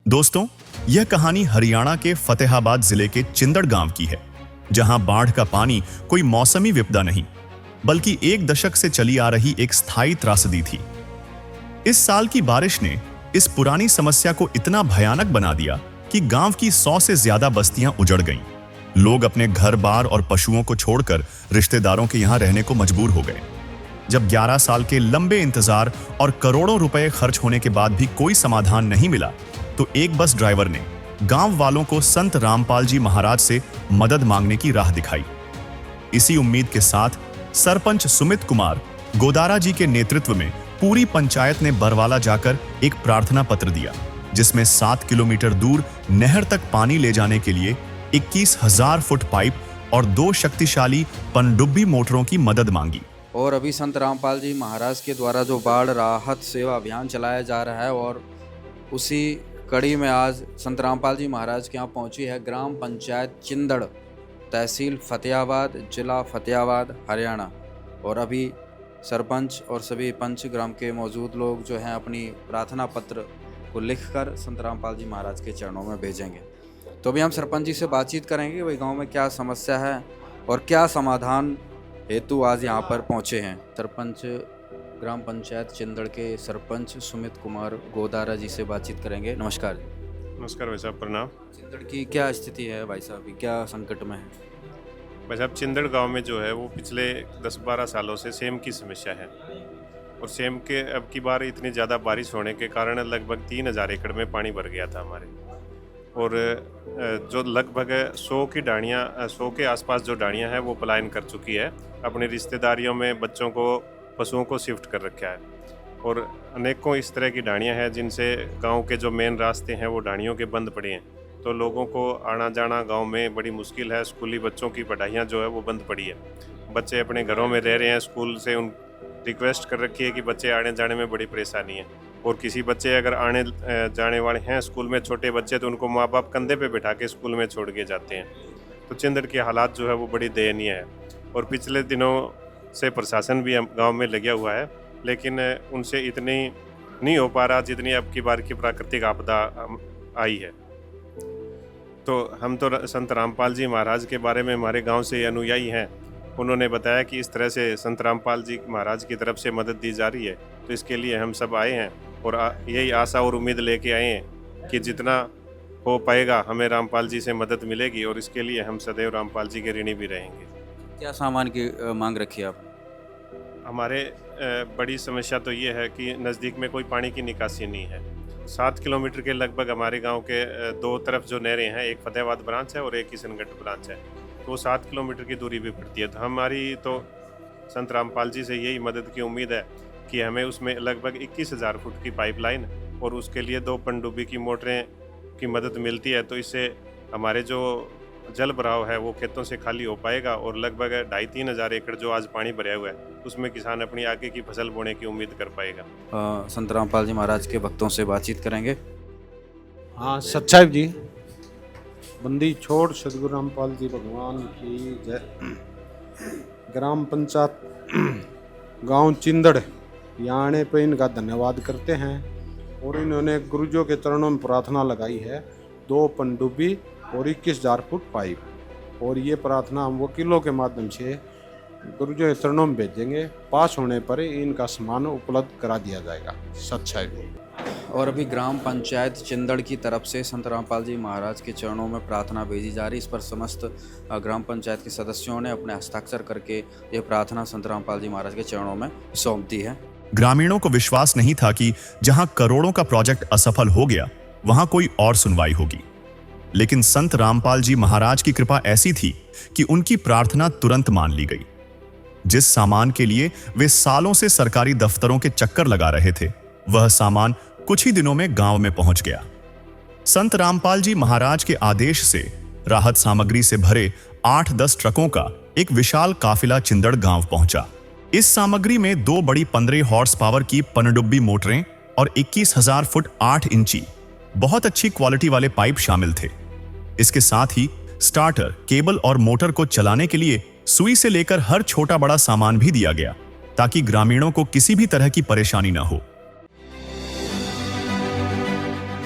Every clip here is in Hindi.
दोस्तों, यह कहानी हरियाणा के फतेहाबाद जिले के चिंदड़ गांव की है, जहां बाढ़ का पानी कोई मौसमी विपदा नहीं, बल्कि एक दशक से चली आ रही एक स्थायी त्रासदी थी। इस साल की बारिश ने इस पुरानी समस्या को इतना भयानक बना दिया कि गांव की 100 से ज्यादा बस्तियां उजड़ गईं। लोग अपने घर बार और पशुओं को छोड़कर रिश्तेदारों के यहां रहने को मजबूर हो गए। जब 11 साल के लंबे इंतजार और करोड़ों रुपए खर्च होने के बाद भी कोई समाधान नहीं मिला, तो एक बस ड्राइवर ने गांव वालों को संत रामपाल जी महाराज से मदद मांगने की राह दिखाई। इसी उम्मीद के साथ सरपंच सुमित कुमार गोदारा जी के नेतृत्व में पूरी पंचायत ने बरवाला जाकर एक प्रार्थना पत्र दिया, जिसमें 7 किलोमीटर दूर नहर तक पानी ले जाने के लिए 21,000 फुट पाइप और 2 शक्तिशाली पनडुब्बी मोटरों की मदद मांगी। और अभी संत रामपाल जी महाराज के द्वारा जो बाढ़ राहत सेवा अभियान चलाया जा रहा है, और उसी कड़ी में आज संत रामपाल जी महाराज के यहाँ पहुंची है ग्राम पंचायत चिंदड़, तहसील फतेहाबाद, जिला फतेहाबाद, हरियाणा। और अभी सरपंच और सभी पंच ग्राम के मौजूद लोग जो हैं अपनी प्रार्थना पत्र को लिखकर संत रामपाल जी महाराज के चरणों में भेजेंगे। तो अभी हम सरपंच जी से बातचीत करेंगे कि भाई गाँव में क्या समस्या है और क्या समाधान हेतु आज यहाँ पर पहुँचे हैं। सरपंच ग्राम पंचायत चिंदड़ के सरपंच सुमित कुमार गोदारा जी से बातचीत करेंगे। नमस्कार। नमस्कार भाई साहब, प्रणाम। चिंदड़ की क्या स्थिति है भाई साहब, क्या संकट में है? भाई साहब, चिंदड़ गांव में जो है वो पिछले 10-12 सालों से सेम की समस्या है, और सेम के अब की बार इतनी ज़्यादा बारिश होने के कारण लगभग 3,000 एकड़ में पानी भर गया था हमारे। और जो लगभग 100 के आसपास जो डाणियाँ हैं वो पलायन कर चुकी है, अपनी रिश्तेदारियों में बच्चों को, पशुओं को शिफ्ट कर रखा है। और अनेकों इस तरह की डाणियाँ हैं जिनसे गांव के जो मेन रास्ते हैं वो डाणियों के बंद पड़े हैं, तो लोगों को आना जाना गांव में बड़ी मुश्किल है। स्कूली बच्चों की पढ़ाइयाँ जो है वो बंद पड़ी है, बच्चे अपने घरों में रह रहे हैं। स्कूल से उन रिक्वेस्ट कर रखी है कि बच्चे आने जाने में बड़ी परेशानी है, और किसी बच्चे अगर आने जाने वाले हैं स्कूल में, छोटे बच्चे, तो उनको माँ बाप कंधे पे बिठा के स्कूल में छोड़ के जाते हैं। तो चिंदड़ के हालात जो है वो बड़ी दयनीय है, और पिछले दिनों से प्रशासन भी गांव में लगा हुआ है, लेकिन उनसे इतनी नहीं हो पा रहा जितनी अब की बार की प्राकृतिक आपदा आई है। तो हम तो संत रामपाल जी महाराज के बारे में हमारे गांव से अनुयायी हैं, उन्होंने बताया कि इस तरह से संत रामपाल जी महाराज की तरफ से मदद दी जा रही है, तो इसके लिए हम सब आए हैं, और यही आशा और उम्मीद लेके आए हैं कि जितना हो पाएगा हमें रामपाल जी से मदद मिलेगी, और इसके लिए हम सदैव रामपाल जी के ऋणी भी रहेंगे। क्या सामान की मांग रखी है आप? हमारे बड़ी समस्या तो ये है कि नज़दीक में कोई पानी की निकासी नहीं है। 7 किलोमीटर के लगभग हमारे गांव के 2 तरफ जो नहरें हैं, एक फतेहाबाद ब्रांच है और एक किशनगढ़ ब्रांच है, तो 7 किलोमीटर की दूरी भी पड़ती है। तो हमारी तो संत रामपाल जी से यही मदद की उम्मीद है कि हमें उसमें लगभग 21,000 फुट की पाइपलाइन और उसके लिए 2 पनडुब्बी की मोटरें की मदद मिलती है, तो इससे हमारे जो जल भराव है वो खेतों से खाली हो पाएगा, और लगभग 2,500-3 हज़ार एकड़ जो आज पानी भरा हुआ है उसमें किसान अपनी आगे की फसल बोने की उम्मीद कर पाएगा। संत रामपाल जी महाराज के भक्तों से बातचीत करेंगे। हाँ, सच्चाई जी, बंदी छोड़ सदगुरु रामपाल जी भगवान की जय। ग्राम पंचायत गांव चिंदड़ यहाँ आने पे इनका धन्यवाद करते हैं, और इन्होंने गुरुजों के चरणों में प्रार्थना लगाई है, 2 पनडुब्बी और 21,000 फुट पाइप। और ये प्रार्थना हम वकीलों के माध्यम से गुरुजों के चरणों में भेजेंगे, पास होने पर इनका सामान उपलब्ध करा दिया जाएगा। सच्चाई भी। और अभी ग्राम पंचायत चिंदड़ की तरफ से संत रामपाल जी महाराज के चरणों में प्रार्थना भेजी जा रही, इस पर समस्त ग्राम पंचायत के सदस्यों ने अपने हस्ताक्षर करके ये प्रार्थना संत रामपाल जी महाराज के चरणों में सौंप दी है। ग्रामीणों को विश्वास नहीं था कि जहां करोड़ों का प्रोजेक्ट असफल हो गया, वहां कोई और सुनवाई होगी। लेकिन संत रामपाल जी महाराज की कृपा ऐसी थी कि उनकी प्रार्थना तुरंत मान ली गई। जिस सामान के लिए वे सालों से सरकारी दफ्तरों के चक्कर लगा रहे थे, वह सामान कुछ ही दिनों में गांव में पहुंच गया। संत रामपाल जी महाराज के आदेश से राहत सामग्री से भरे 8-10 ट्रकों का एक विशाल काफिला चिंदड़ गांव पहुंचा। इस सामग्री में 2 बड़ी 15 हॉर्स पावर की पनडुब्बी मोटरें और 21,000 फुट 8 इंची बहुत अच्छी क्वालिटी वाले पाइप शामिल थे। इसके साथ ही स्टार्टर, केबल और मोटर को चलाने के लिए सुई से लेकर हर छोटा बड़ा सामान भी दिया गया, ताकि ग्रामीणों को किसी भी तरह की परेशानी न हो।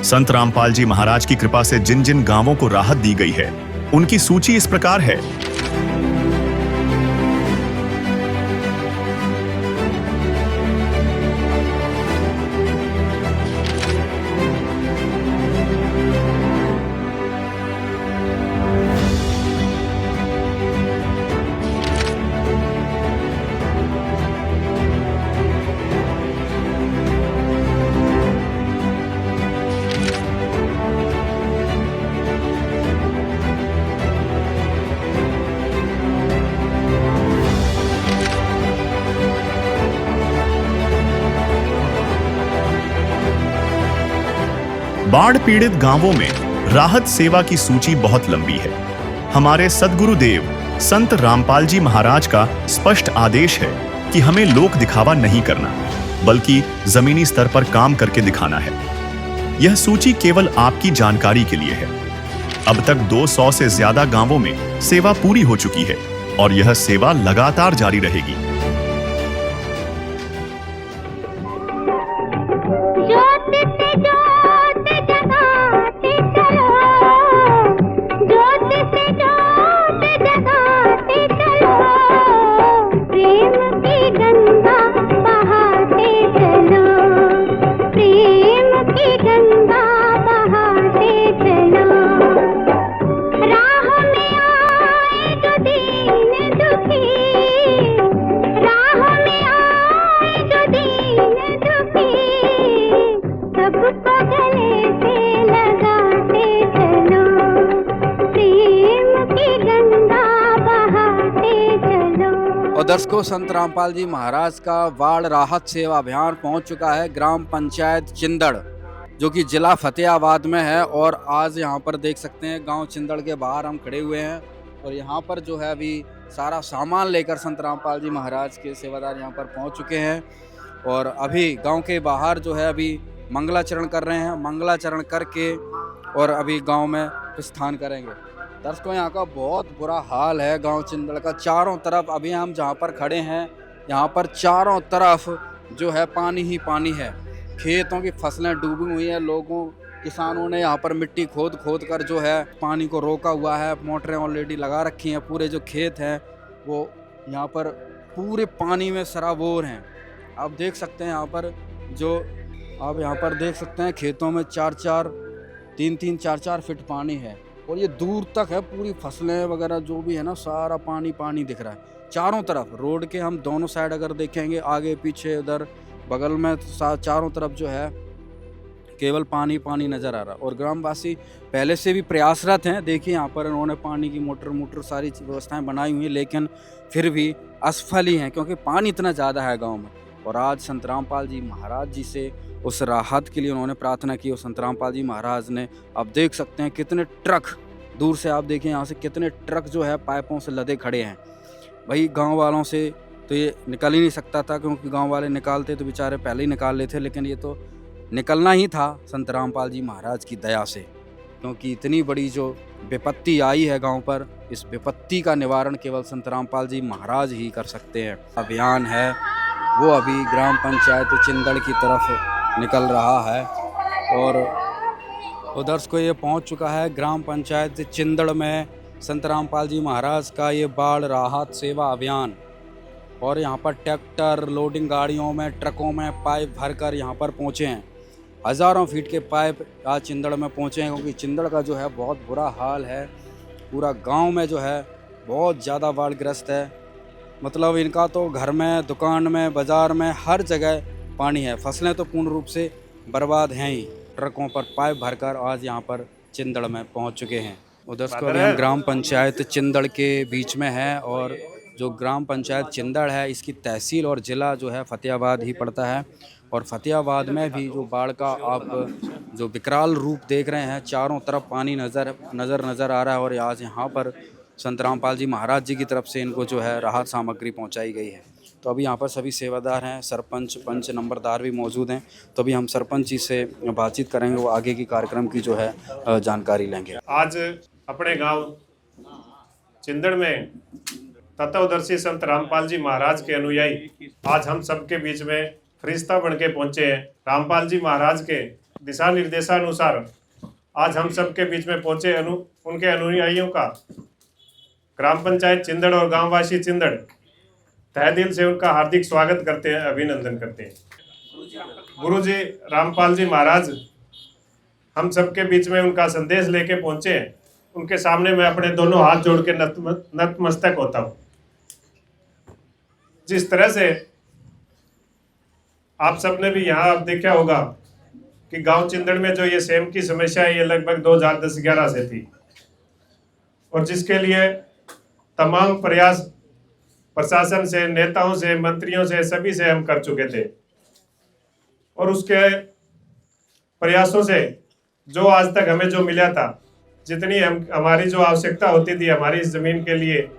संत रामपाल जी महाराज की कृपा से जिन जिन गांवों को राहत दी गई है, उनकी सूची इस प्रकार है। बाढ़ पीड़ित गांवों में राहत सेवा की सूची बहुत लंबी है। हमारे सद्गुरुदेव संत रामपाल जी महाराज का स्पष्ट आदेश है कि हमें लोक दिखावा नहीं करना, बल्कि जमीनी स्तर पर काम करके दिखाना है। यह सूची केवल आपकी जानकारी के लिए है। अब तक 200 से ज्यादा गांवों में सेवा पूरी हो चुकी है और यह सेवा लगातार जारी रहेगी। और दर्शकों, संत रामपाल जी महाराज का बाढ़ राहत सेवा अभियान पहुंच चुका है ग्राम पंचायत चिंदड़, जो कि जिला फतेहाबाद में है। और आज यहां पर देख सकते हैं गांव चिंदड़ के बाहर हम खड़े हुए हैं और यहां पर जो है अभी सारा सामान लेकर संत रामपाल जी महाराज के सेवादार यहां पर पहुंच चुके हैं। और अभी गांव के बाहर जो है अभी मंगलाचरण कर रहे हैं। मंगलाचरण करके और अभी गांव में प्रस्थान करेंगे। दर्शकों, यहाँ का बहुत बुरा हाल है गांव चिंदड़ का। चारों तरफ अभी हम जहाँ पर खड़े हैं, यहाँ पर चारों तरफ जो है पानी ही पानी है। खेतों की फसलें डूबी हुई हैं। किसानों ने यहाँ पर मिट्टी खोद खोद कर जो है पानी को रोका हुआ है। मोटरें ऑलरेडी लगा रखी हैं। पूरे जो खेत हैं वो यहाँ पर पूरे पानी में सराबोर हैं। आप देख सकते हैं यहाँ पर देख सकते हैं खेतों में 3-3 4-4 फीट पानी है और ये दूर तक है। पूरी फसलें वगैरह जो भी है ना, सारा पानी पानी दिख रहा है चारों तरफ। रोड के हम दोनों साइड अगर देखेंगे, आगे पीछे उधर बगल में, चारों तरफ जो है केवल पानी पानी नज़र आ रहा है। और ग्रामवासी पहले से भी प्रयासरत हैं। देखिए यहाँ पर इन्होंने पानी की मोटर सारी व्यवस्थाएं बनाई हुई हैं, लेकिन फिर भी असफल ही हैं क्योंकि पानी इतना ज़्यादा है गाँव में। और आज संत रामपाल जी महाराज जी से उस राहत के लिए उन्होंने प्रार्थना की और संत रामपाल जी महाराज ने, आप देख सकते हैं कितने ट्रक, दूर से आप देखिए यहाँ से कितने ट्रक जो है पाइपों से लदे खड़े हैं। भाई गांव वालों से तो ये निकल ही नहीं सकता था, क्योंकि गांव वाले निकालते तो बेचारे पहले ही निकाल लेते, लेकिन ये तो निकलना ही था संत रामपाल जी महाराज की दया से। क्योंकि इतनी बड़ी जो विपत्ति आई है गांव पर, इस विपत्ति का निवारण केवल संत रामपाल जी महाराज ही कर सकते हैं। अभियान है वो अभी ग्राम पंचायत चिंदड़ की तरफ निकल रहा है और उधर को ये पहुंच चुका है ग्राम पंचायत चिंदड़ में संत रामपाल जी महाराज का ये बाढ़ राहत सेवा अभियान। और यहाँ पर ट्रैक्टर, लोडिंग गाड़ियों में, ट्रकों में पाइप भरकर यहाँ पर पहुँचे हैं। हज़ारों फीट के पाइप आज चिंदड़ में पहुँचे हैं, क्योंकि चिंदड़ का जो है बहुत बुरा हाल है। पूरा गांव में जो है बहुत ज़्यादा बाढ़ग्रस्त है। मतलब इनका तो घर में, दुकान में, बाज़ार में, हर जगह पानी है। फसलें तो पूर्ण रूप से बर्बाद हैं ही। ट्रकों पर पाइप भरकर आज यहाँ पर चिंदड़ में पहुँच चुके हैं। उधर को अभी हम ग्राम पंचायत चिंदड़ के बीच में है और जो ग्राम पंचायत चिंदड़ है इसकी तहसील और ज़िला जो है फतेहाबाद ही पड़ता है। और फतेहाबाद में भी जो बाढ़ का आप जो विकराल रूप देख रहे हैं, चारों तरफ पानी नज़र आ रहा है। और आज यहाँ पर संत रामपाल जी महाराज जी की तरफ से इनको जो है राहत सामग्री पहुँचाई गई है। तो अभी यहाँ पर सभी सेवादार हैं, सरपंच, पंच, नंबरदार भी मौजूद हैं। तो अभी हम सरपंच जी से बातचीत करेंगे, वो आगे की कार्यक्रम की जो है जानकारी लेंगे। आज अपने गांव चिंदड़ में तत्वदर्शी संत रामपाल जी महाराज के अनुयायी आज हम सबके बीच में फरिश्ता बन के पहुंचे हैं। रामपाल जी महाराज के दिशा निर्देशानुसार आज हम सबके बीच में पहुंचे उनके अनुयायियों का ग्राम पंचायत चिंदड़ और गांववासी चिंदड़ तहे दिल से उनका हार्दिक स्वागत करते हैं, अभिनंदन करते हैं। गुरुजी रामपाल जी महाराज हम सबके बीच में उनका संदेश लेके पहुंचे हैं। उनके सामने मैं अपने दोनों हाथ जोड़ के नतमस्तक होता हूँ। जिस तरह से आप सबने भी यहाँ देखा होगा कि गांव चिंदड़ में जो ये सेम की समस्या है, ये लगभग 2010-11 से थी और जिसके लिए तमाम प्रयास प्रशासन से, नेताओं से, मंत्रियों से, सभी से हम कर चुके थे और उसके प्रयासों से जो आज तक हमें जो मिला था, जितनी हमारी जो आवश्यकता होती थी हमारी इस जमीन के लिए,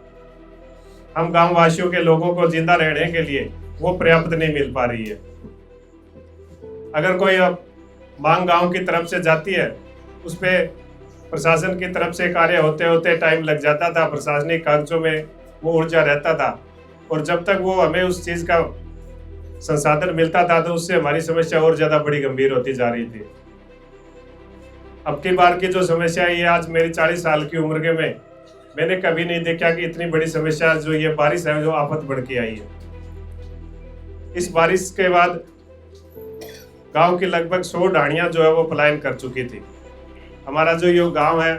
हम गांव वासियों के लोगों को जिंदा रहने के लिए, वो पर्याप्त नहीं मिल पा रही है। अगर कोई अब मांग गांव की तरफ से जाती है, उस पर प्रशासन की तरफ से कार्य होते होते टाइम लग जाता था, प्रशासनिक कागजों में वो ऊर्जा रहता था और जब तक वो हमें उस चीज़ का संसाधन मिलता था तो उससे हमारी समस्या और ज़्यादा बड़ी गंभीर होती जा रही थी। अब की बार की जो समस्या है, ये आज मेरी 40 साल की उम्र के में मैंने कभी नहीं देखा कि इतनी बड़ी समस्या जो ये बारिश है, जो आफत बढ़ के आई है। इस बारिश के बाद गांव की लगभग 100 ढाणियां जो है वो पलायन कर चुकी थी। हमारा जो ये गांव है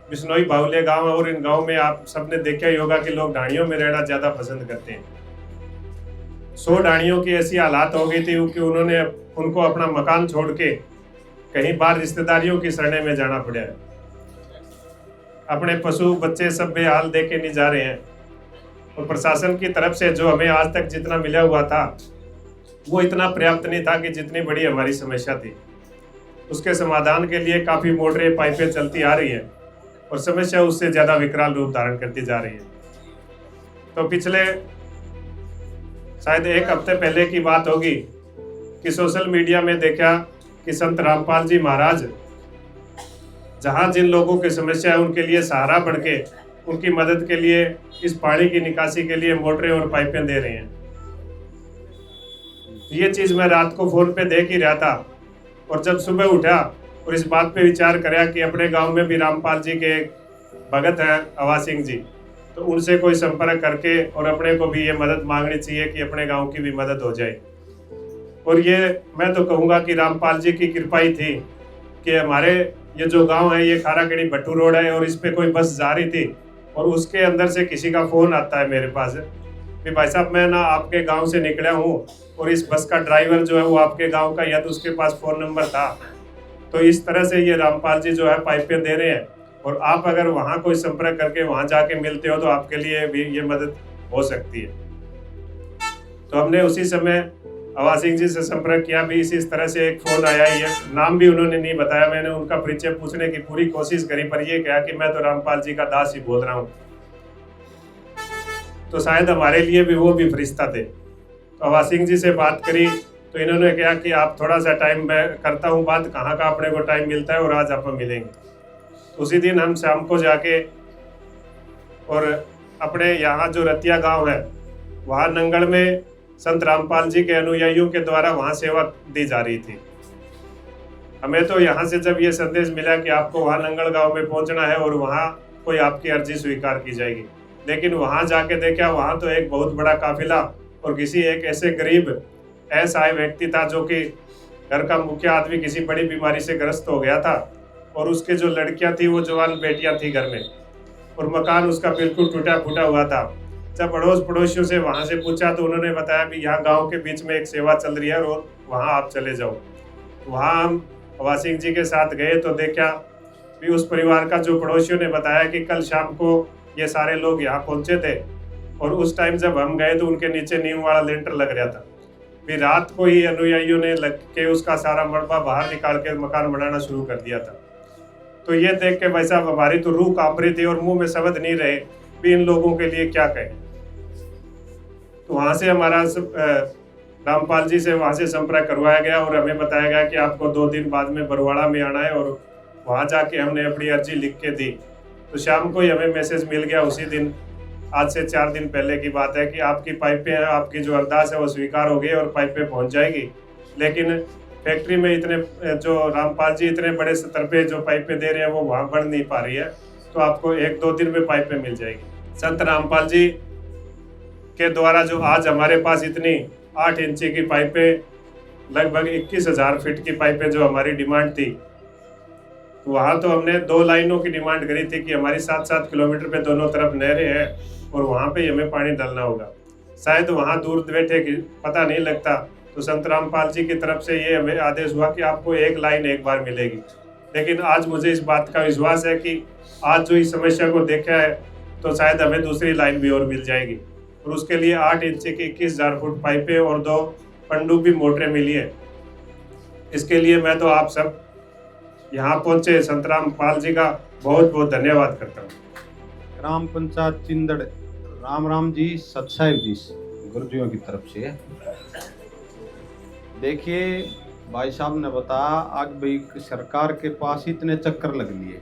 बिश्नोई बाहुल्य गांव है और इन गांव में आप सबने देखा ही होगा कि लोग ढाणियों में रहना ज़्यादा पसंद करते हैं। 100 ढाणियों की ऐसी हालात हो गई थी कि उनको अपना मकान छोड़ के कहीं बाहर रिश्तेदारियों की शरण में जाना पड़ा है। अपने पशु बच्चे सब बेहाल दे के नहीं जा रहे हैं और प्रशासन की तरफ से जो हमें आज तक जितना मिला हुआ था वो इतना पर्याप्त नहीं था कि जितनी बड़ी हमारी समस्या थी। उसके समाधान के लिए काफ़ी मोटरें पाइपें चलती आ रही है और समस्या उससे ज़्यादा विकराल रूप धारण करती जा रही है। तो पिछले शायद 1 हफ्ते पहले की बात होगी कि सोशल मीडिया में देखा कि संत रामपाल जी महाराज जहाँ जिन लोगों की समस्या है उनके लिए सहारा बन के उनकी मदद के लिए इस पानी की निकासी के लिए मोटरें और पाइपें दे रहे हैं। ये चीज़ मैं रात को फ़ोन पे देख ही रहा था और जब सुबह उठा और इस बात पे विचार करा कि अपने गांव में भी रामपाल जी के भगत हैं अवा सिंह जी, तो उनसे कोई संपर्क करके और अपने को भी ये मदद मांगनी चाहिए कि अपने गांव की भी मदद हो जाए। और ये मैं तो कहूँगा कि रामपाल जी की कृपा ही थी कि हमारे ये जो गांव है ये खाराखेड़ी भट्टू रोड है और इस पे कोई बस जा रही थी और उसके अंदर से किसी का फ़ोन आता है मेरे पास कि भाई साहब मैं ना आपके गांव से निकला हूँ और इस बस का ड्राइवर जो है वो आपके गांव का, या तो उसके पास फ़ोन नंबर था। तो इस तरह से ये रामपाल जी जो है पाइपें दे रहे हैं और आप अगर वहाँ कोई संपर्क करके वहाँ जाके मिलते हो तो आपके लिए भी ये मदद हो सकती है। तो हमने उसी समय अवा सिंह जी से संपर्क किया। भी इस तरह से एक फ़ोन आया, ये नाम भी उन्होंने नहीं बताया। मैंने उनका परिचय पूछने की पूरी कोशिश करी पर ये कहा कि मैं तो रामपाल जी का दास ही बोल रहा हूँ। तो शायद हमारे लिए भी वो भी फरिश्ता थे। तो अवा सिंह जी से बात करी तो इन्होंने कहा कि आप थोड़ा सा टाइम मैं करता हूँ बात, कहाँ का अपने को टाइम मिलता है और आज आप मिलेंगे। उसी दिन हम शाम को जाके और अपने यहाँ जो रतिया गांव है वहाँ नंगल में संत रामपाल जी के अनुयायियों के द्वारा वहाँ सेवा दी जा रही थी। हमें तो यहाँ से जब ये संदेश मिला कि आपको वहाँ नंगल गांव में पहुँचना है और वहाँ कोई आपकी अर्जी स्वीकार की जाएगी, लेकिन वहाँ जाके देखा वहाँ तो एक बहुत बड़ा काफिला और किसी एक ऐसे गरीब असहाय व्यक्ति था जो कि घर का मुखिया आदमी किसी बड़ी बीमारी से ग्रस्त हो गया था और उसके जो लड़कियां थी वो जवान बेटियां थी घर में और मकान उसका बिल्कुल टूटा फूटा हुआ था। जब अड़ोस पड़ोसियों से वहाँ से पूछा तो उन्होंने बताया भी यहाँ गांव के बीच में एक सेवा चल रही है और वहाँ आप चले जाओ। वहाँ हम अवा सिंह जी के साथ गए तो देखा भी उस परिवार का जो पड़ोसियों ने बताया कि कल शाम को ये सारे लोग यहाँ पहुँचे थे और उस टाइम जब हम गए तो उनके नीचे नींव वाला लेंटर लग रहा था। फिर रात को ही अनुयायियों ने लग के उसका सारा मलबा बाहर निकाल के मकान बनाना शुरू कर दिया था। तो ये देख के भाई साहब हमारी तो रूह कांप रही थी और मुंह में शब्द नहीं रहे भी इन लोगों के लिए क्या कहें। तो वहाँ से हमारा रामपाल जी से वहाँ से संपर्क करवाया गया और हमें बताया गया कि आपको 2 दिन बाद में बरवाड़ा में आना है और वहाँ जाके हमने अपनी अर्जी लिख के दी। तो शाम को ही हमें मैसेज मिल गया उसी दिन, आज से 4 दिन पहले की बात है, कि आपकी पाइपें हैं, आपकी जो अरदास है वो स्वीकार हो गई और पाइपें पहुँच जाएगी। लेकिन फैक्ट्री में इतने जो रामपाल जी इतने बड़े स्तर पे जो पाइपें दे रहे हैं वो वहाँ बढ़ नहीं पा रही है, तो आपको 1-2 दिन में पाइपें मिल जाएगी। संत रामपाल जी के द्वारा जो आज हमारे पास इतनी 8 इंची की पाइपें, लगभग 21,000 फीट की पाइपें जो हमारी डिमांड थी, वहाँ तो हमने 2 लाइनों की डिमांड करी थी कि हमारी 7-7 किलोमीटर पे दोनों तरफ नहरें हैं और वहाँ पे हमें पानी डालना होगा। शायद वहाँ दूर बैठे कि पता नहीं लगता, तो संत रामपाल जी की तरफ से ये हमें आदेश हुआ कि आपको 1 लाइन एक बार मिलेगी। लेकिन आज मुझे इस बात का विश्वास है कि आज जो इस समस्या को देखा है तो शायद हमें दूसरी लाइन भी और मिल जाएगी, और उसके लिए 8 इंची की 21,000 फुट पाइपें और 2 पनडुब्बी मोटरें मिली है। इसके लिए मैं तो आप सब यहाँ पहुँचे संत रामपाल जी का बहुत बहुत धन्यवाद करता हूँ। ग्राम पंचायत चिंदड़ राम राम जी सत साहिब जी गुरुजियों की तरफ से। देखिए भाई साहब ने बताया आज भाई सरकार के पास इतने चक्कर लग लिए,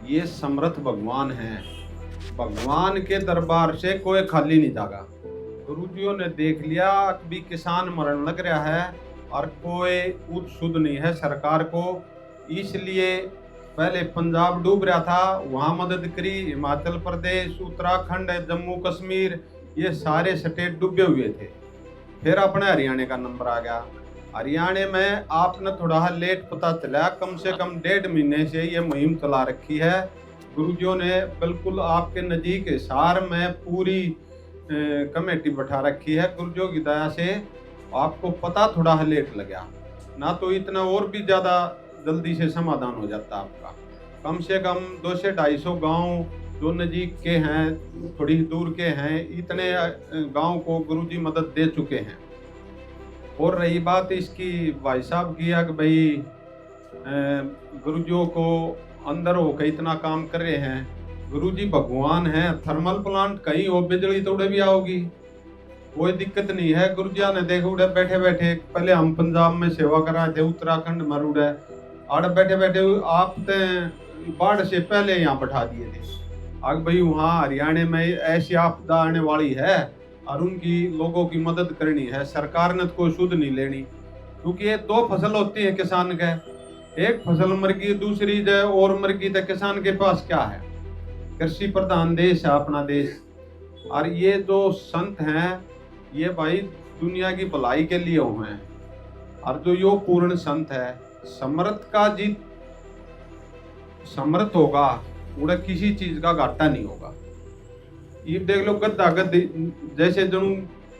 ये समर्थ भगवान हैं, भगवान के दरबार से कोई खाली नहीं जागा। गुरुजियों ने देख लिया भी किसान मरण लग रहा है और कोई उच्च सुध नहीं है सरकार को, इसलिए पहले पंजाब डूब रहा था, वहाँ मदद करी, हिमाचल प्रदेश, उत्तराखंड, जम्मू कश्मीर, ये सारे स्टेट डूबे हुए थे। फिर अपने हरियाणा का नंबर आ गया। हरियाणा में आपने थोड़ा लेट पता चला, कम से कम 1.5 महीने से ये मुहिम चला रखी है गुरुजियों ने, बिल्कुल आपके नज़दीक हिसार में पूरी कमेटी बैठा रखी है गुरुजियों की दया से। आपको पता थोड़ा लेट लगा ना, तो इतना और भी ज़्यादा जल्दी से समाधान हो जाता आपका। कम से कम 200-250 गांव जो नज़दीक के हैं, थोड़ी दूर के हैं, इतने गांव को गुरुजी मदद दे चुके हैं। और रही बात इसकी भाई साहब की कि भाई गुरुजियों को अंदर होकर इतना काम कर रहे हैं, गुरुजी भगवान हैं। थर्मल प्लांट कहीं हो, बिजली तो उड़े भी आओगी, कोई दिक्कत नहीं है। गुरुजिया ने देखो उड़े बैठे बैठे, पहले हम पंजाब में सेवा कर रहे थे, उत्तराखंड में उड़े आड़ बैठे बैठे आप बाढ़ से पहले यहाँ बैठा दिए थे। अब भाई वहाँ हरियाणा में ऐसी आपदा आने वाली है और उनकी लोगों की मदद करनी है, सरकार ने तो कोई सुध नहीं लेनी, क्योंकि ये 2 फसल होती है किसान के, एक फसल मर गई दूसरी और मर गई, तो किसान के पास क्या है? कृषि प्रधान देश है अपना देश। और ये जो संत हैं ये भाई दुनिया की भलाई के लिए हुए हैं, और जो यो पूर्ण संत है, समर्थ का जीत समर्थ होगा, उड़ा किसी चीज का घाटा नहीं होगा। ये देख लो गद्दा गद्दी जैसे जो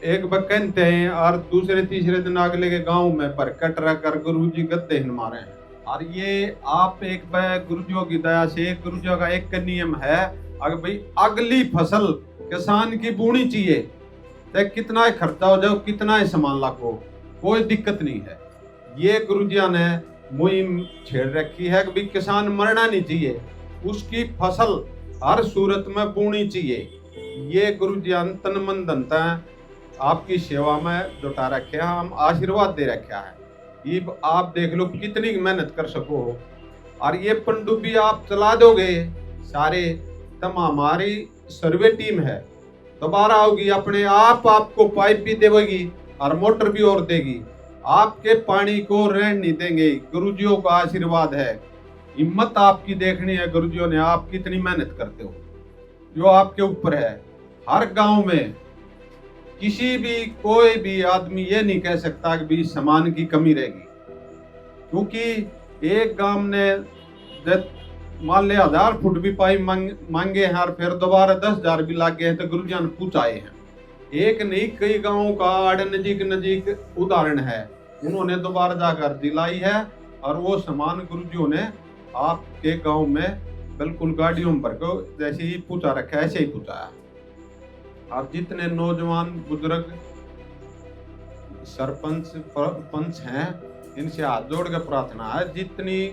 एक बार कहते हैं और दूसरे तीसरे दिन अगले के गांव में पर कटरा कर गुरुजी गद्दे हिन मारे हैं। और ये आप एक बार गुरुजियों की दया से, गुरुजियों का एक नियम है, अगर भाई अगली फसल किसान की बोनी चाहिए तो कितना खर्चा हो जाए, कितना ही सामान लागो, कोई दिक्कत नहीं है। ये गुरुजिया ने मुहिम छेड़ रखी है कि भाई किसान मरना नहीं चाहिए, उसकी फसल हर सूरत में बोनी चाहिए। ये गुरुजिया तन मन धन आपकी सेवा में जुटा रखे हैं, हम आशीर्वाद दे रखा है। ये आप देख लो कितनी मेहनत कर सको, और ये पनडुब्बी आप चला दोगे सारे, तब हमारी सर्वे टीम है दोबारा आओगी, अपने आप आपको पाइप भी देगी और मोटर भी और देगी, आपके पानी को रहने नहीं देंगे। गुरुजियों का आशीर्वाद है, हिम्मत आपकी देखनी है गुरुजियों ने, आप कितनी मेहनत करते हो, जो आपके ऊपर है। हर गांव में किसी भी कोई भी आदमी ये नहीं कह सकता कि भी सामान की कमी रहेगी, क्योंकि एक गांव ने मान ले 1000 फुट भी पाइप मांगे हैं और फिर दोबारा 10,000 भी लाग गए हैं, तो गुरुजियों ने पूछाए हैं। एक नहीं कई गांवों का आड़े नजीक उदाहरण है, उन्होंने दोबारा जाकर दिलाई है, और वो सामान गुरुजियों ने आपके गांव में बिल्कुल गाड़ियों पर को जैसे ही पूछा रखा है, ऐसे ही पूछाया। और जितने नौजवान बुजुर्ग सरपंच पंच हैं, इनसे हाथ जोड़ के प्रार्थना है, जितनी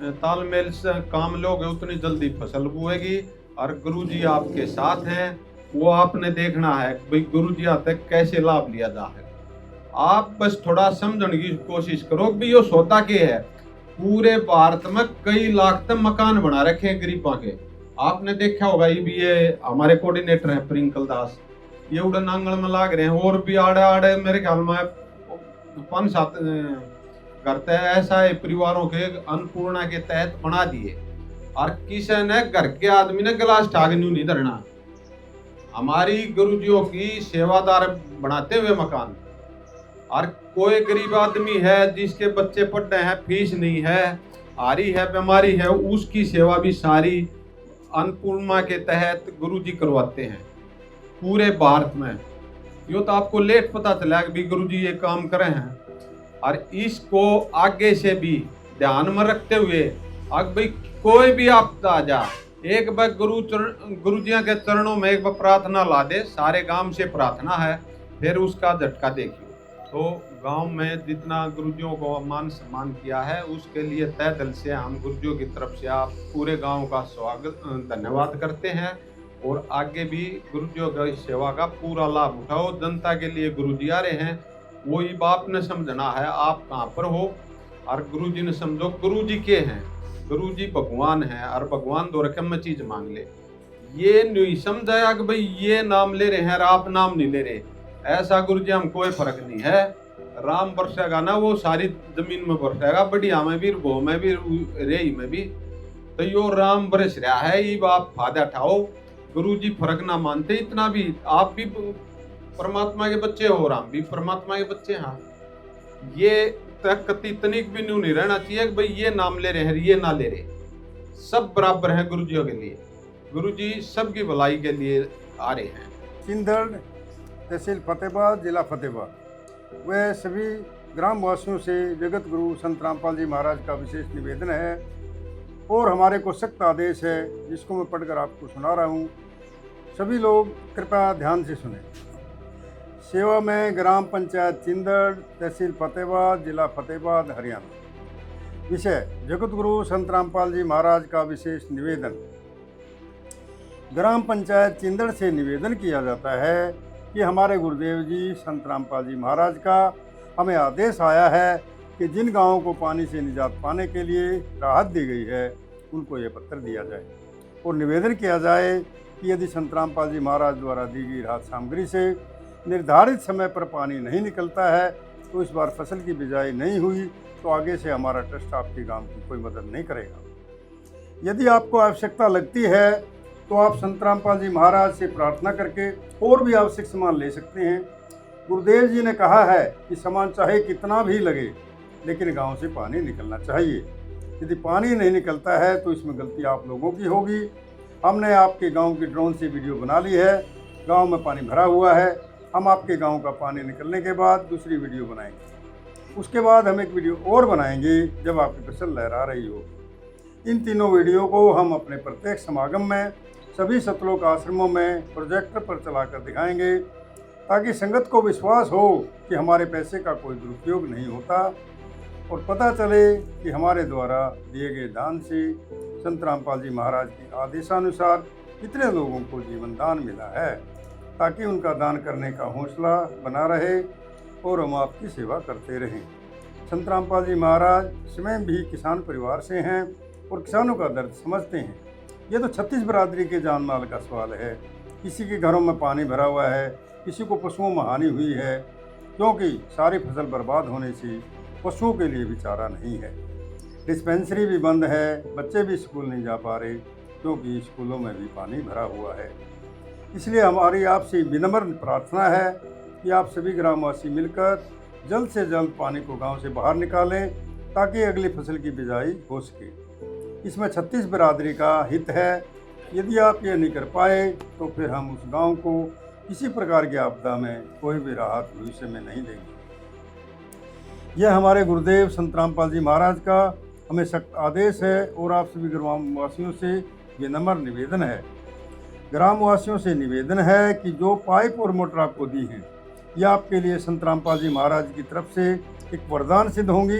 तालमेल से काम लोगे उतनी जल्दी फसल बुएगी, और गुरुजी आपके साथ हैं। वो आपने देखना है भाई गुरुजी तक कैसे लाभ लिया जाए। आप बस थोड़ा समझने की कोशिश करो भी ये सौदा के है। पूरे भारत में कई लाख तक मकान बना रखे हैं गरीबों के, आपने देखा होगा। ये भी ये हमारे कोऑर्डिनेटर हैं प्रिंकल दास, ये उड़न आंगन में लाग रहे हैं, और भी आड़े आड़े मेरे ख्याल में 5-7 करते ऐसा है परिवारों के अन्नपूर्णा के तहत बना दिए, और किसी ने घर के आदमी ने गिलास ठाक नहीं धरना। हमारी गुरुजियों की सेवादार बनाते हुए मकान, और कोई गरीब आदमी है जिसके बच्चे पढ़ रहे हैं, फीस नहीं है, आ रही है, बीमारी है, उसकी सेवा भी सारी अन्नपूर्णा के तहत गुरुजी करवाते हैं पूरे भारत में। यो तो आपको लेट पता चला कि भी गुरुजी ये काम करे हैं, और इसको आगे से भी ध्यान में रखते हुए अब भाई कोई भी आपदा आ जा, एक बार गुरुजियों के चरणों में एक बार प्रार्थना ला दे। सारे गांव से प्रार्थना है, फिर उसका झटका देखिए। तो गांव में जितना गुरुजियों को मान सम्मान किया है उसके लिए तहे दिल से हम गुरुजियों की तरफ से आप पूरे गांव का स्वागत धन्यवाद करते हैं, और आगे भी गुरुजियों की सेवा का पूरा लाभ उठाओ। जनता के लिए गुरुजी आ रहे हैं, वही बाप ने समझना है आप कहाँ पर हो, और गुरुजी ने समझो गुरुजी के हैं, गुरुजी भगवान है, और भगवान दो रकम में चीज मांग ले। ये नहीं समझाया कि भाई ये नाम ले रहे हैं और आप नाम नहीं ले रहे, ऐसा गुरुजी हम कोई फर्क नहीं है। राम बरसेगा ना वो सारी जमीन में बरसेगा, बढ़िया में भी, गो में भी, रेई में भी। तो यो राम बरस रहा है, ये आप फायदा उठाओ। गुरुजी फर्क ना मानते इतना भी, आप भी परमात्मा के बच्चे हो, राम भी परमात्मा के बच्चे हैं। ये तनिक भी नहीं रहना चाहिए कि भाई ये नाम ले रहे हैं ये ना ले रहे, सब बराबर है गुरुजियों के लिए। गुरुजी सबकी भलाई के लिए आ रहे हैं। चिंदड़ तहसील फतेहाबाद, जिला फतेहाबाद, वह सभी ग्राम वासियों से जगत गुरु संत रामपाल जी महाराज का विशेष निवेदन है, और हमारे को सख्त आदेश है जिसको मैं पढ़कर आपको सुना रहा हूँ। सभी लोग कृपया ध्यान से सुने। सेवा में ग्राम पंचायत चिंदड़, तहसील फतेहाबाद, जिला फतेहाबाद, हरियाणा। विषय जगत गुरु संत रामपाल जी महाराज का विशेष निवेदन। ग्राम पंचायत चिंदड़ से निवेदन किया जाता है कि हमारे गुरुदेव जी संत रामपाल जी महाराज का हमें आदेश आया है कि जिन गांवों को पानी से निजात पाने के लिए राहत दी गई है उनको ये पत्र दिया जाए, और निवेदन किया जाए कि यदि संत रामपाल जी महाराज द्वारा दी गई राहत सामग्री से निर्धारित समय पर पानी नहीं निकलता है, तो इस बार फसल की बिजाई नहीं हुई तो आगे से हमारा ट्रस्ट आपके गांव की कोई मदद नहीं करेगा। यदि आपको आवश्यकता लगती है तो आप संत रामपाल जी महाराज से प्रार्थना करके और भी आवश्यक सामान ले सकते हैं। गुरुदेव जी ने कहा है कि सामान चाहे कितना भी लगे, लेकिन गांव से पानी निकलना चाहिए। यदि पानी नहीं निकलता है तो इसमें गलती आप लोगों की होगी। हमने आपके गांव की ड्रोन से वीडियो बना ली है, गांव में पानी भरा हुआ है। हम आपके गांव का पानी निकलने के बाद दूसरी वीडियो बनाएंगे, उसके बाद हम एक वीडियो और बनाएंगे जब आपकी फसल लहरा रही हो। इन तीनों वीडियो को हम अपने प्रत्येक समागम में सभी सतलोक आश्रमों में प्रोजेक्टर पर चलाकर दिखाएंगे, ताकि संगत को विश्वास हो कि हमारे पैसे का कोई दुरुपयोग नहीं होता, और पता चले कि हमारे द्वारा दिए गए दान से संत रामपाल जी महाराज के आदेशानुसार कितने लोगों को जीवन दान मिला है, ताकि उनका दान करने का हौसला बना रहे और हम आपकी सेवा करते रहें। संत रामपाल जी महाराज स्वयं भी किसान परिवार से हैं और किसानों का दर्द समझते हैं। ये तो 36 बरादरी के जान माल का सवाल है। किसी के घरों में पानी भरा हुआ है, किसी को पशुओं में हानि हुई है, क्योंकि सारी फसल बर्बाद होने से पशुओं के लिए भी चारा नहीं है। डिस्पेंसरी भी बंद है, बच्चे भी स्कूल नहीं जा पा रहे क्योंकि स्कूलों में भी पानी भरा हुआ है। इसलिए हमारी आपसे विनम्र प्रार्थना है कि आप सभी ग्रामवासी मिलकर जल्द से जल्द पानी को गांव से बाहर निकालें, ताकि अगली फसल की बिजाई हो सके। इसमें 36 बरादरी का हित है। यदि आप ये नहीं कर पाए तो फिर हम उस गांव को किसी प्रकार की आपदा में कोई भी राहत भविष्य में नहीं देंगे। यह हमारे गुरुदेव संत रामपाल जी महाराज का हमें सख्त आदेश है, और आप सभी ग्रामवासियों से विनम्र निवेदन है। ग्रामवासियों से निवेदन है कि जो पाइप और मोटर आपको दी हैं, यह आपके लिए संत रामपाल जी महाराज की तरफ से एक वरदान सिद्ध होंगी।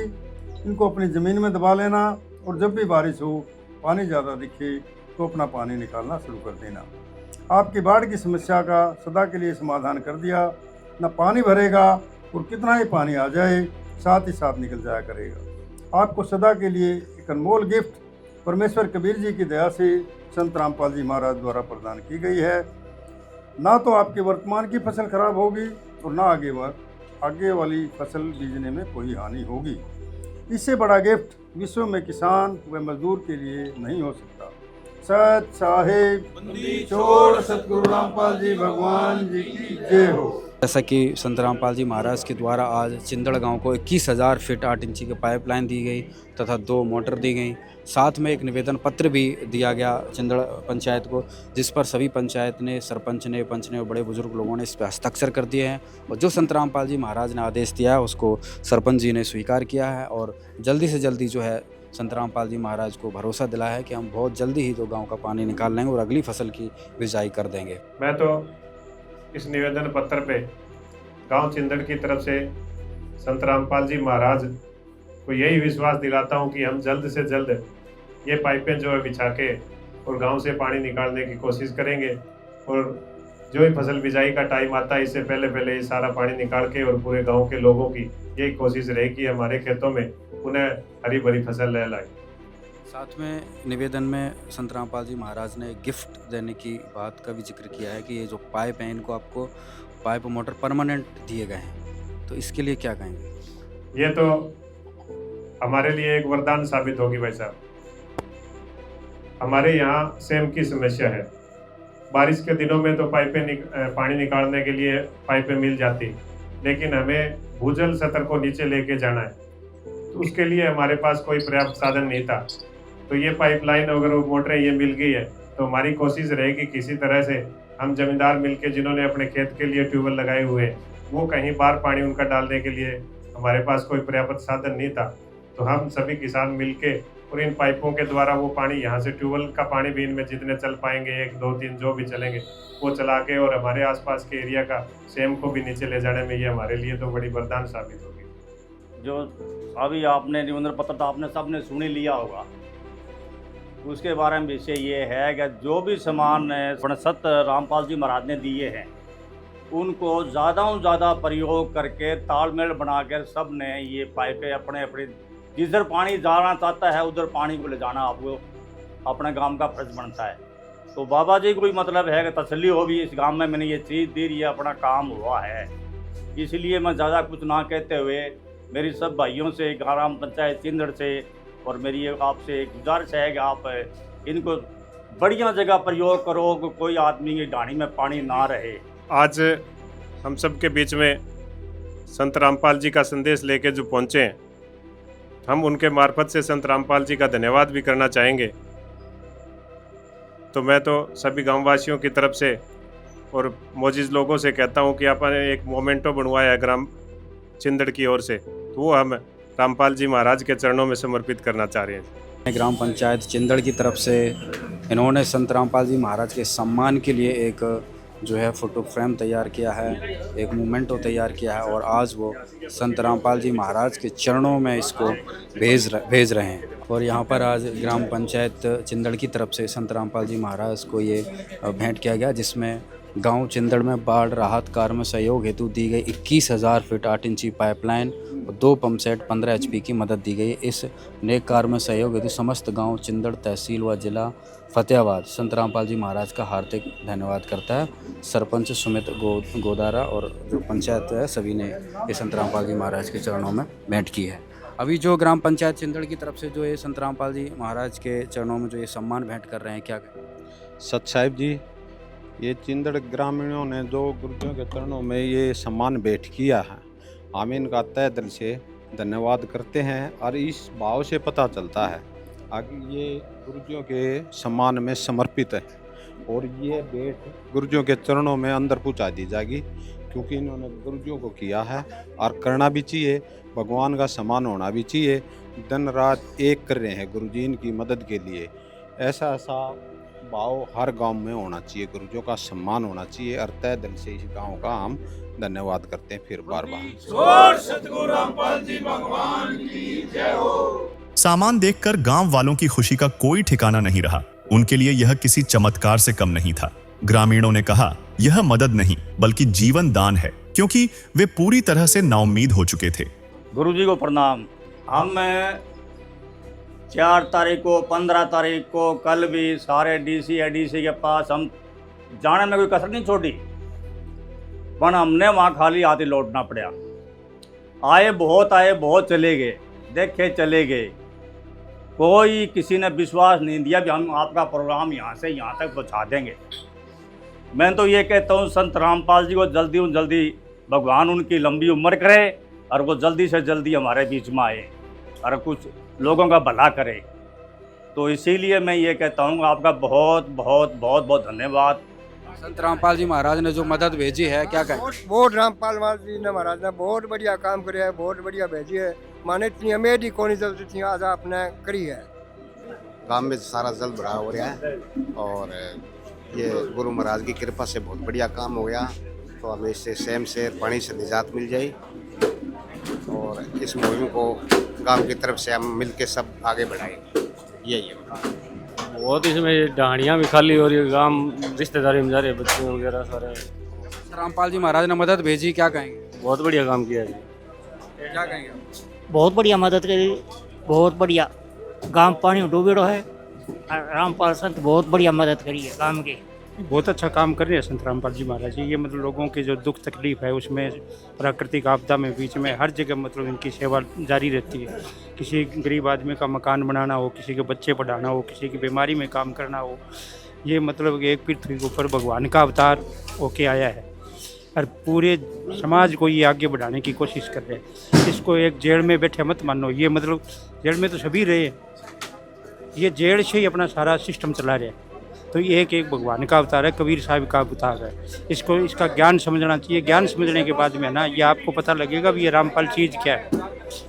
इनको अपनी ज़मीन में दबा लेना, और जब भी बारिश हो, पानी ज़्यादा दिखे तो अपना पानी निकालना शुरू कर देना। आपकी बाढ़ की समस्या का सदा के लिए समाधान कर दिया। न पानी भरेगा, और कितना ही पानी आ जाए साथ ही साथ निकल जाया करेगा। आपको सदा के लिए एक अनमोल गिफ्ट परमेश्वर कबीर जी की दया से संत रामपाल जी महाराज द्वारा प्रदान की गई है। ना तो आपके वर्तमान की फसल खराब होगी, और ना आगे वाली फसल बीजने में कोई हानि होगी। इससे बड़ा गिफ्ट विश्व में किसान व मजदूर के लिए नहीं हो सकता। सत साहिब छोड़ सतगुरु रामपाल जी भगवान जी की जय हो। जैसा कि संत रामपाल जी महाराज के द्वारा आज चिंदड़ गांव को 21,000 फीट 8 इंची की पाइपलाइन दी गई तथा 2 मोटर दी गई। साथ में एक निवेदन पत्र भी दिया गया चिंदड़ पंचायत को, जिस पर सभी पंचायत ने, सरपंच ने, पंच ने और बड़े बुजुर्ग लोगों ने इस पर हस्ताक्षर कर दिए हैं। और जो संत रामपाल जी महाराज ने आदेश दिया है उसको सरपंच जी ने स्वीकार किया है और जल्दी से जल्दी जो है संत रामपाल जी महाराज को भरोसा दिलाया है कि हम बहुत जल्दी ही तो गाँव का पानी निकाल लेंगे और अगली फसल की बिजाई कर देंगे। मैं तो इस निवेदन पत्र पे गांव चिंदड़ की तरफ से संत रामपाल जी महाराज को यही विश्वास दिलाता हूं कि हम जल्द से जल्द ये पाइपें जो है बिछा के और गांव से पानी निकालने की कोशिश करेंगे और जो ही फसल बिजाई का टाइम आता है इससे पहले ये सारा पानी निकाल के और पूरे गांव के लोगों की यही कोशिश रहे कि हमारे खेतों में पुनः हरी भरी फसल लहलाए। साथ में निवेदन में संत रामपाल जी महाराज ने गिफ्ट देने की बात का भी जिक्र किया है कि ये जो पाइप हैं इनको आपको पाइप मोटर परमानेंट दिए गए हैं, तो इसके लिए क्या कहेंगे? ये तो हमारे लिए एक वरदान साबित होगी भाई साहब। हमारे यहाँ सेम की समस्या है। बारिश के दिनों में तो पानी निकालने के लिए पाइपें मिल जाती, लेकिन हमें भूजल स्तर को नीचे लेके जाना है, तो उसके लिए हमारे पास कोई पर्याप्त साधन नहीं था। तो ये पाइपलाइन अगर वो मोटरें ये मिल गई है तो हमारी कोशिश रहेगी किसी तरह से हम जमींदार मिलके जिन्होंने अपने खेत के लिए ट्यूबवेल लगाए हुए हैं वो कहीं बाहर पानी उनका डालने के लिए हमारे पास कोई पर्याप्त साधन नहीं था, तो हम सभी किसान मिलके और इन पाइपों के द्वारा वो पानी यहाँ से ट्यूबवेल का पानी भी इनमें जितने चल पाएंगे 1 2 3 जो भी चलेंगे वो चला के और हमारे आसपास के एरिया का सेम को भी नीचे ले जाने में ये हमारे लिए तो बड़ी वरदान साबित होगी। जो अभी आपने निबंधन पत्र तो आपने सबने सुन ही लिया होगा, उसके बारे में विषय ये है कि जो भी सामान संत रामपाल जी महाराज ने दिए हैं उनको ज़्यादा से ज़्यादा प्रयोग करके तालमेल बनाकर सब ने ये पाइपें अपने जिधर पानी जाना चाहता है उधर पानी को ले जाना आपको अपने गांव का फर्ज बनता है। तो बाबा जी कोई मतलब है कि तसल्ली हो भी इस गांव में मैंने ये चीज़ दी, ये अपना काम हुआ है। इसलिए मैं ज़्यादा कुछ ना कहते हुए मेरी सब भाइयों से, ग्राम पंचायत चिंदड़ से और मेरी आपसे एक गुजारिश है कि आप इनको बढ़िया जगह प्रयोग करो, कोई आदमी की गाड़ी में पानी ना रहे। आज हम सब के बीच में संत रामपाल जी का संदेश लेके जो पहुँचे हैं, हम उनके मार्फत से संत रामपाल जी का धन्यवाद भी करना चाहेंगे। तो मैं तो सभी गांववासियों की तरफ से और मौजूद लोगों से कहता हूं कि आपने एक मोमेंटो बनवाया है ग्राम चिंदड़ की ओर से, तो वो हम रामपाल जी महाराज के चरणों में समर्पित करना चाह रहे हैं। ग्राम पंचायत चिंदड़ की तरफ से इन्होंने संत रामपाल जी महाराज के सम्मान के लिए एक जो है फोटो फ्रेम तैयार किया है, एक मोमेंटो तैयार किया है और आज वो संत रामपाल जी महाराज के चरणों में इसको भेज रहे हैं। और यहाँ पर आज ग्राम पंचायत चिंदड़ की तरफ से संत रामपाल जी महाराज को ये भेंट किया गया, जिसमें गांव चिंदड़ में बाढ़ राहत कार्य में सहयोग हेतु दी गई 21,000 फीट 8 इंची पाइपलाइन और 2 पंप सेट 15 HP की मदद दी गई। इस नेक कार्य में सहयोग हेतु समस्त गांव चिंदड़ तहसील व जिला फतेहाबाद संत रामपाल जी महाराज का हार्दिक धन्यवाद करता है। सरपंच सुमित गोदारा और जो पंचायत है सभी ने ये संत रामपाल जी महाराज के चरणों में भेंट की है। अभी जो ग्राम पंचायत चिंदड़ की तरफ से जो ये संत रामपाल जी महाराज के चरणों में जो ये सम्मान भेंट कर रहे हैं, क्या कहें? सत साहिब जी, ये चिंदड़ ग्रामीणों ने जो गुरुजियों के चरणों में ये सम्मान भेंट किया है, हम इनका तहे दिल से धन्यवाद करते हैं। और इस भाव से पता चलता है आगे ये गुरुजियों के सम्मान में समर्पित है और ये भेंट गुरुजियों के चरणों में अंदर पहुंचा दी जाएगी, क्योंकि इन्होंने गुरुजियों को किया है और करना भी चाहिए। भगवान का सम्मान होना भी चाहिए। दिन रात एक कर रहे हैं गुरुजी इनकी मदद के लिए। ऐसा भाव हर गांव में होना चाहिए, गुरुजियों का सम्मान होना चाहिए। और तय दिल से इस गांव का हम धन्यवाद करते हैं फिर बार बार। सतगुरु रामपाल जी भगवान की जय हो। सामान देखकर गांव वालों की खुशी का कोई ठिकाना नहीं रहा। उनके लिए यह किसी चमत्कार से कम नहीं था। ग्रामीणों ने कहा यह मदद नहीं बल्कि जीवन दान है, क्योंकि वे पूरी तरह से नाउम्मीद हो चुके थे। गुरुजी को प्रणाम। हम 4 तारीख को 15 तारीख को कल भी सारे DC ADC के पास हम जाने में कोई कसर नहीं छोड़ी, पर हमने वहाँ खाली हाथ ही लौटना पड़ा। आए बहुत चले गए। देखे चले गए। कोई किसी ने विश्वास नहीं दिया कि हम आपका प्रोग्राम यहाँ से यहाँ तक पहुँचा देंगे। मैं तो ये कहता हूँ संत रामपाल जी को जल्दी भगवान उनकी लंबी उम्र करे और वो जल्दी से जल्दी हमारे बीच में आए और कुछ लोगों का भला करे। तो इसीलिए मैं ये कहता हूँ आपका बहुत बहुत बहुत बहुत धन्यवाद। संत रामपाल जी महाराज ने जो मदद भेजी है, क्या कहें? बहुत रामपाल जी ने महाराज ने बहुत बढ़िया काम करे है, बहुत बढ़िया भेजी है। माने इतनी उम्मीद ही कौन जल्द थी आज आपने करी है। गांव में सारा जल भरा हो रहा है और ये गुरु महाराज की कृपा से बहुत बढ़िया काम हो गया। तो हमें इससे सेम से पानी से निजात मिल जाए और इस मुहिम को गांव की तरफ से हम मिलके सब आगे बढ़ाएंगे, यही है। बहुत इसमें डांडियाँ भी खाली हो रही है, गांव रिश्तेदारी में जा रहे बच्चे वगैरह सारे। रामपाल जी महाराज ने मदद भेजी, क्या कहेंगे? बहुत बढ़िया काम किया जी। क्या कहेंगे? बहुत बढ़िया मदद करी, बहुत बढ़िया। गांव पानी में डूबेड़ो है, रामपाल संत बहुत बढ़िया मदद करी है गांव के। बहुत अच्छा काम कर रहे हैं संत रामपाल जी महाराज जी। ये मतलब लोगों की जो दुख तकलीफ है उसमें, प्राकृतिक आपदा में, बीच में हर जगह मतलब इनकी सेवा जारी रहती है। किसी गरीब आदमी का मकान बनाना हो, किसी के बच्चे पढ़ाना हो, किसी की बीमारी में काम करना हो, ये मतलब एक पृथ्वी के ऊपर भगवान का अवतार होके आया है और पूरे समाज को ये आगे बढ़ाने की कोशिश कर रहे हैं। इसको एक जेल में बैठे मत मानो, ये मतलब जेल में तो सभी रहे, ये जेल से ही अपना सारा सिस्टम चला रहे हैं। तो ये एक भगवान का अवतार है, कबीर साहब का अवतार है। इसको इसका ज्ञान समझना चाहिए। ज्ञान समझने के बाद में ना ये आपको पता लगेगा भी ये रामपाल चीज़ क्या है।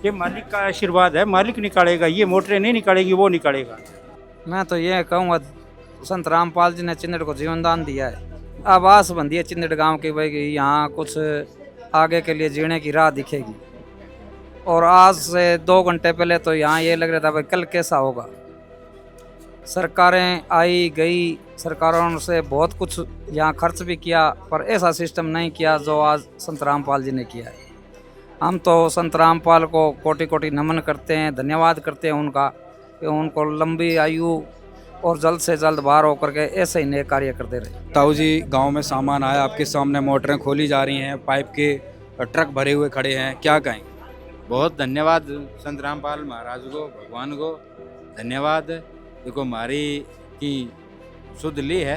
ये मालिक का आशीर्वाद है, मालिक निकालेगा, ये मोटरें नहीं निकालेगी, वो निकालेगा। मैं तो ये कहूँगा संत रामपाल जी ने चिन्नड़ को जीवन दान दिया है। अब आस बंधी है चिन्नड़ गाँव की भाई यहाँ कुछ आगे के लिए जीने की राह दिखेगी। और आज से 2 घंटे पहले तो यहाँ ये लग रहा था भाई कल कैसा होगा। सरकारें आई गई, सरकारों से बहुत कुछ यहाँ खर्च भी किया, पर ऐसा सिस्टम नहीं किया जो आज संत रामपाल जी ने किया है। हम तो संत रामपाल को कोटि कोटि नमन करते हैं, धन्यवाद करते हैं उनका कि उनको लंबी आयु और जल्द से जल्द बाहर होकर के ऐसे ही नए कार्य करते रहे। ताऊ जी, गांव में सामान आया, आपके सामने मोटरें खोली जा रही हैं, पाइप के ट्रक भरे हुए खड़े हैं, क्या कहेंगे? बहुत धन्यवाद संत रामपाल महाराज को, भगवान को धन्यवाद। देखो हमारी की शुद्ध ली है,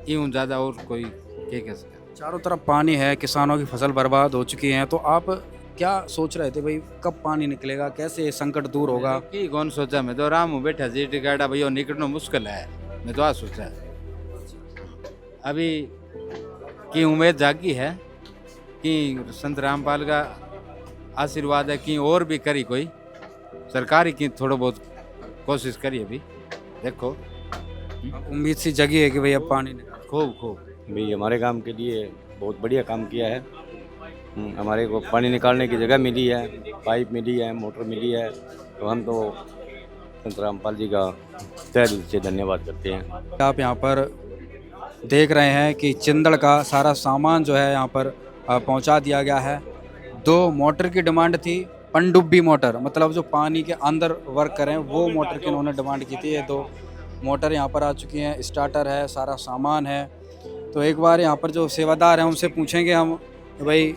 यूँ ज़्यादा और कोई क्या कह सकता। चारों तरफ पानी है, किसानों की फसल बर्बाद हो चुकी है, तो आप क्या सोच रहे थे भाई कब पानी निकलेगा, कैसे संकट दूर होगा? कि कौन सोचा, मैं तो आराम हूँ बैठा जी टिकाड़ा भैया, निकलना मुश्किल है, मैं तो आज सोचा अभी की उम्मीद जागी है कि संत रामपाल का आशीर्वाद है कि और भी करी कोई सरकारी की थोड़ा बहुत कोशिश करी अभी, देखो उम्मीद सी जगी है कि भाई अब पानी खूब भाई हमारे काम के लिए बहुत बढ़िया काम किया है। हमारे को पानी निकालने की जगह मिली है, पाइप मिली है, मोटर मिली है, तो हम तो संत रामपाल जी का तहे दिल से धन्यवाद करते हैं। आप यहाँ पर देख रहे हैं कि चिंदड़ का सारा सामान जो है यहाँ पर पहुँचा दिया गया है। 2 मोटर की डिमांड थी, पनडुब्बी मोटर, मतलब जो पानी के अंदर वर्क करें वो मोटर की उन्होंने डिमांड की थी। ये 2 मोटर यहाँ पर आ चुकी हैं, स्टार्टर है, सारा सामान है। तो एक बार यहाँ पर जो सेवादार हैं उनसे पूछेंगे हम भाई,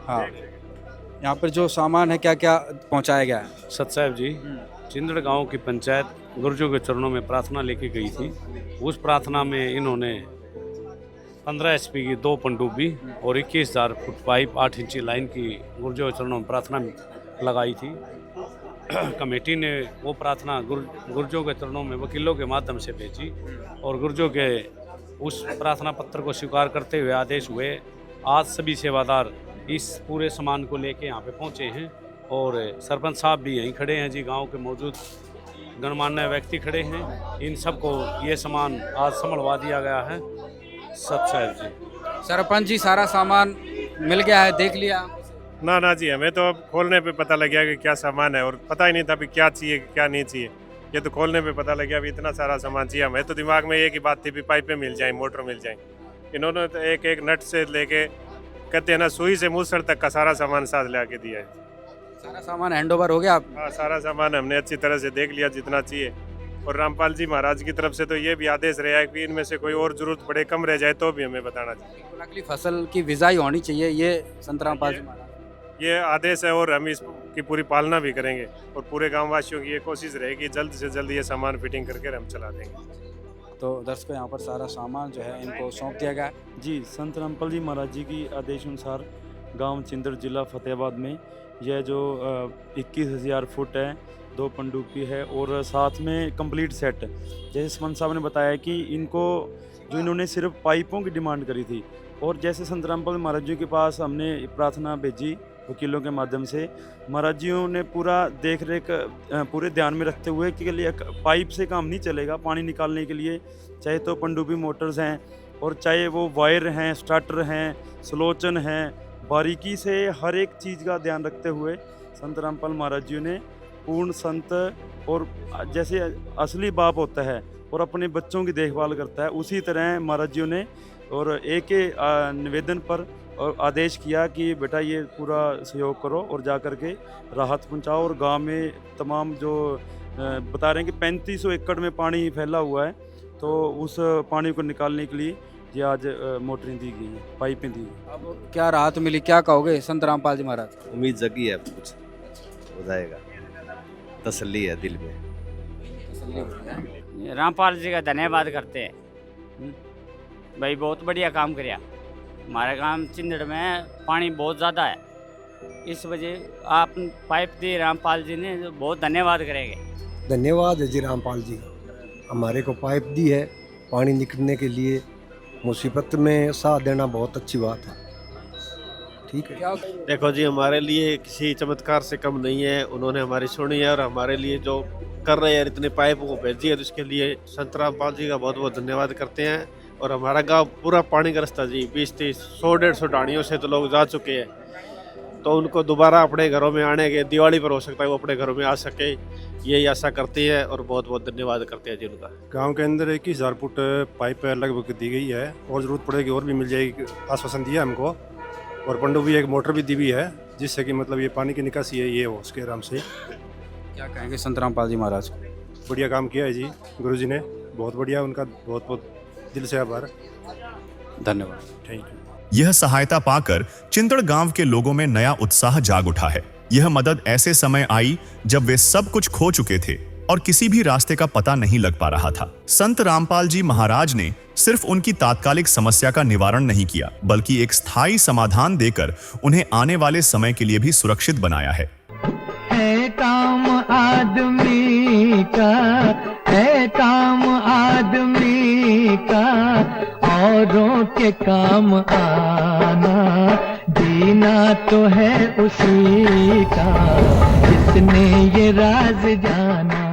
हाँ यहाँ पर जो सामान है क्या क्या पहुँचाया गया है? सत साहब जी, चिंदड़ गांव की पंचायत गुर्जों के चरणों में प्रार्थना लेके गई थी। उस प्रार्थना में इन्होंने 15 HP की 2 पनडुब्बी और 21,000 फुट पाइप 8 इंची लाइन की गुर्जों के चरणों में प्रार्थना लगाई थी। कमेटी ने वो प्रार्थना गुर्जों के चरणों में वकीलों के माध्यम से भेजी और गुर्जों के उस प्रार्थना पत्र को स्वीकार करते हुए आदेश हुए। आज सभी सेवादार इस पूरे सामान को लेके यहाँ पे पहुँचे हैं और सरपंच साहब भी यहीं खड़े हैं जी, गांव के मौजूद गणमान्य व्यक्ति खड़े हैं। इन सबको ये सामान आज संभलवा दिया गया है। सत साहब जी। सरपंच जी, सारा सामान मिल गया है, देख लिया? ना जी, हमें तो अब खोलने पे पता लग गया कि क्या सामान है, और पता ही नहीं था भी क्या चाहिए क्या नहीं चाहिए। ये तो खोलने पे पता लग गया भी इतना सारा सामान चाहिए। हमें तो दिमाग में एक ही बात थी भी पाइपें मिल जाएं, मोटर मिल जाएं। इन्होंने तो एक एक नट से लेके कहते हैं ना सुई से मूसर तक का सारा सामान साथ ला के दिया है। सारा सामान हैंड ओवर हो गया? हाँ, सारा सामान हमने अच्छी तरह से देख लिया जितना चाहिए। और रामपाल जी महाराज की तरफ से तो ये भी आदेश रहा है कि इनमें से कोई और जरूरत पड़े, कम रह जाए तो भी हमें बताना चाहिए। अगली फसल की बिजाई होनी चाहिए, ये संत रामपाल जी महाराज। ये आदेश है और हम इसकी पूरी पालना भी करेंगे और पूरे गाँव वासियों की ये कोशिश रहेगी जल्द से जल्द ये सामान फिटिंग करके हम चला देंगे। तो दर्शकों यहाँ पर सारा सामान जो है इनको सौंप दिया गया। जी, संत रामपाल जी महाराज जी की आदेश अनुसार गांव चिंदड़ जिला फतेहाबाद में यह जो 21,000 फुट है, 2 पनडुब्बी है और साथ में कंप्लीट सेट। जैसे सरपंच साहब ने बताया कि इनको जो इन्होंने सिर्फ पाइपों की डिमांड करी थी और जैसे संत रामपाल महाराज जी के पास हमने प्रार्थना भेजी वकीलों के माध्यम से, महाराज जियों ने पूरा देख रेख पूरे ध्यान में रखते हुए कि लिए पाइप से काम नहीं चलेगा पानी निकालने के लिए, चाहे तो पनडुब्बी मोटर्स हैं और चाहे वो वायर हैं, स्टार्टर हैं, स्लोचन हैं, बारीकी से हर एक चीज़ का ध्यान रखते हुए संत रामपाल महाराज जी ने पूर्ण संत और जैसे असली बाप होता है और अपने बच्चों की देखभाल करता है, उसी तरह महाराज जी ने और एक निवेदन पर और आदेश किया कि बेटा ये पूरा सहयोग करो और जा कर के राहत पहुंचाओ। और गांव में तमाम जो बता रहे हैं कि 3500 एकड़ में पानी फैला हुआ है, तो उस पानी को निकालने के लिए ये आज मोटरें दी गई हैं, पाइपें दी गई। अब क्या राहत मिली, क्या कहोगे संत रामपाल जी महाराज? उम्मीद जगी है, कुछ हो जाएगा, तसल्ली है दिल में। रामपाल जी का धन्यवाद करते हैं भाई, बहुत बढ़िया काम किया। हमारे गांव चिंदड़ में पानी बहुत ज़्यादा है, इस वजह आप पाइप दी रामपाल जी ने, बहुत धन्यवाद करेंगे। धन्यवाद है जी रामपाल जी का, हमारे को पाइप दी है पानी निकलने के लिए। मुसीबत में साथ देना बहुत अच्छी बात है। ठीक है, देखो जी, हमारे लिए किसी चमत्कार से कम नहीं है, उन्होंने हमारी सुनी है और हमारे लिए जो कर रहे हैं इतने पाइप को भेजी है, तो इसके लिए संत रामपाल जी का बहुत बहुत धन्यवाद करते हैं। और हमारा गांव पूरा पानी का रास्ता जी 20-30 100-150 डाणियों से तो लोग जा चुके हैं, तो उनको दोबारा अपने घरों में आने के, दिवाली पर हो सकता है वो अपने घरों में आ सके, यही आशा करती है और बहुत बहुत धन्यवाद करते हैं जी उनका। गांव के अंदर 21,000 फुट पाइप लगभग दी गई है और ज़रूरत पड़ेगी और भी मिल जाएगी, आश्वासन दिया हमको। और पनडुब्बी एक मोटर भी दी हुई है जिससे कि मतलब ये पानी की निकासी है ये हो उसके आराम से। क्या कहेंगे संत रामपाल जी महाराज? बढ़िया काम किया है जी गुरुजी ने, बहुत बढ़िया, उनका बहुत बहुत दिल से आभार, धन्यवाद, थैंक यू। यह सहायता पाकर चिंदड़ गांव के लोगों में नया उत्साह जाग उठा है। यह मदद ऐसे समय आई जब वे सब कुछ खो चुके थे और किसी भी रास्ते का पता नहीं लग पा रहा था। संत रामपाल जी महाराज ने सिर्फ उनकी तात्कालिक समस्या का निवारण नहीं किया, बल्कि एक स्थायी समाधान देकर उन्हें आने वाले समय के लिए भी सुरक्षित बनाया है। काम आदमी का है, काम आदमी का औरों के काम आना, जीना तो है उसी का जिसने ये राज जाना।